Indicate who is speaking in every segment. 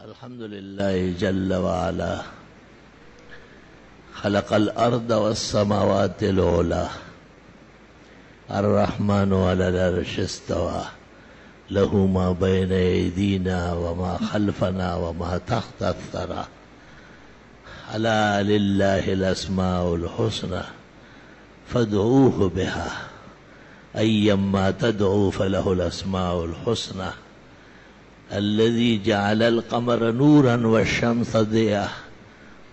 Speaker 1: अल्हम्दुलिल्लाह जल्ल व अला खलक़ल अर्द वस्समावातिल उला अर्रहमानु अलल अर्शि इस्तवा लहू मा बैन ऐदीना व मा खल्फना व मा तहता अथ-थरा अला लिल्लाहिल अस्माउल हुस्ना फदऊहु बिहा अय्यम्मा तदऊ फलहुल अस्माउल हुस्ना अल्लज़ी जअलल क़मर नूरन वश्शम्स दिया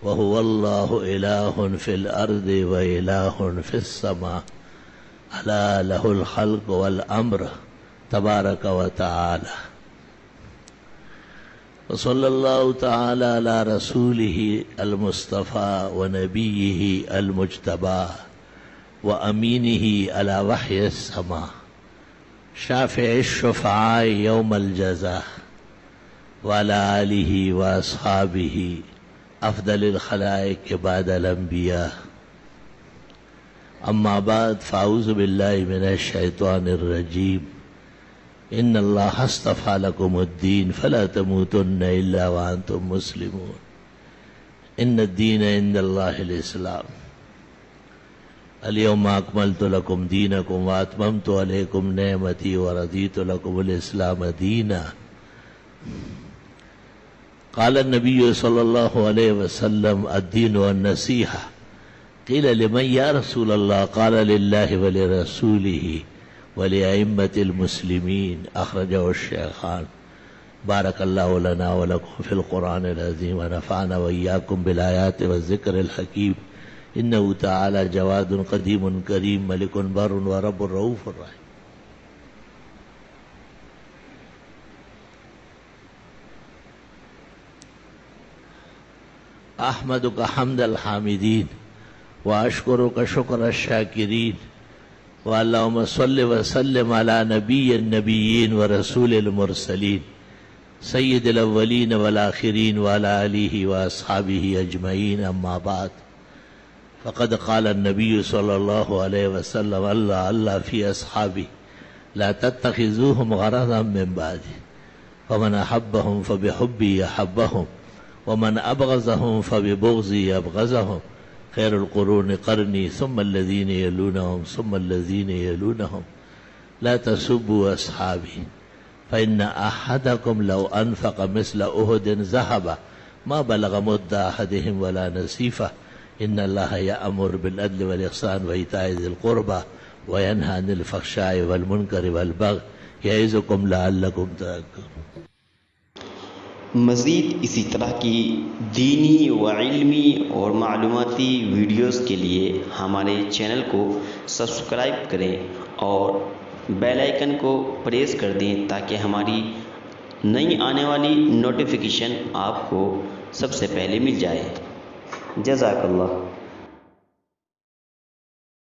Speaker 1: व हुवल्लाहु इलाहुन फ़िल अर्दि व इलाहुन फ़िस समा अला लहुल ख़ल्क़ वल अम्र तबारक व तआला व सल्लल्लाहु तआला अला रसूलिही अल मुस्तफ़ा व नबिय्यिही अल मुज्तबा व अमीनिही अला वह्यिस समा शाफ़िइश शुफ़अआ यौमल जज़ा व अला आलिही व अस्हाबिही अफ़दलिल ख़लाइक़ बादल अंबिया अम्मा बाद फ़अऊज़ु बिल्लाहि मिनश शैतानिर रजीम इन्नल्लाह अस्तफ़ा लकुमुद्दीन फ़ला तमूतुन्ना इल्ला व अंतुम मुस्लिमून इन्नद्दीन इंदल्लाहिल इस्लाम अल-यौमा अकमलतु लकुम दीनकुम व अतममतु अलैकुम नेमती व रदीतु लकुमुल इस्लाम दीना क़ाल नबी सल्लल्लाहु अलैहि वसल्लम अद्दीनु अन-नसीहा क़ील लिमन या रसूलल्लाह क़ाल लिल्लाहि व लिरसूलिही व लिअइम्मतिल मुस्लिमीन अख़रजहु शेख़ान बारकल्लाहु लना व लकुम फ़िल क़ुरआनिल अज़ीम व नफ़अना व इय्याकुम बिल आयाति व ज़िक्रिल हकीम इन्नहु तआला जवादुन क़दीमुन करीम मलिकुन बर्रुन व रब्बुर रऊफ़ुर रहीम। अहमदुका हम्दल हामिदीन व अशकुरुका शुक्रश शाकिरीन व अल्लाहुम्मा सल्लि व सल्लिम अला नबिय्यिन नबिय्यीन व रसूलिल मुरसलीन सय्यिदिल अव्वलीन वल आखिरीन व अला आलिही व अस्हाबिही अजमईन अम्मा बाद फ़क़द क़ाल नबी सल्लल्लाहु अलैहि वसल्लम अल्लाह अल्लाह फ़ी अस्हाबी ला तत्तख़िज़ूहुम ग़रज़न मिन बादी फ़मन अहब्बहुम फ़बिहुब्बी अहब्बहुम व मन अबग़ज़हुम फ़बिबुग़ज़ी अबग़ज़हुम ख़ैरुल क़ुरूनि क़रनी सुम्मल्लज़ीन यलूनहुम सुम्मल्लज़ीन यलूनहुम ला तसुब्बू अस्हाबी फ़इन्ना अहदकुम लौ अनफ़क़ मिस्ल उहुदिन ज़हबा मा बलग़ मुद्दा अहदिहिम वला नसीफ़ा इन्नल्लाह यअमुरु बिल अदलि वल इहसान व इताइ ज़िल क़ुरबा व यन्हा अनिल फ़हशाइ वल मुनकरि वल बग़य यइज़ुकुम लअल्लकुम तज़क्करून।
Speaker 2: मज़ीद इसी तरह की दीनी व इल्मी और मालूमाती वीडियोस के लिए हमारे चैनल को सब्सक्राइब करें और बेल आइकन को प्रेस कर दें ताकि हमारी नई आने वाली नोटिफिकेशन आपको सबसे पहले मिल जाए। जज़ाकल्लाह।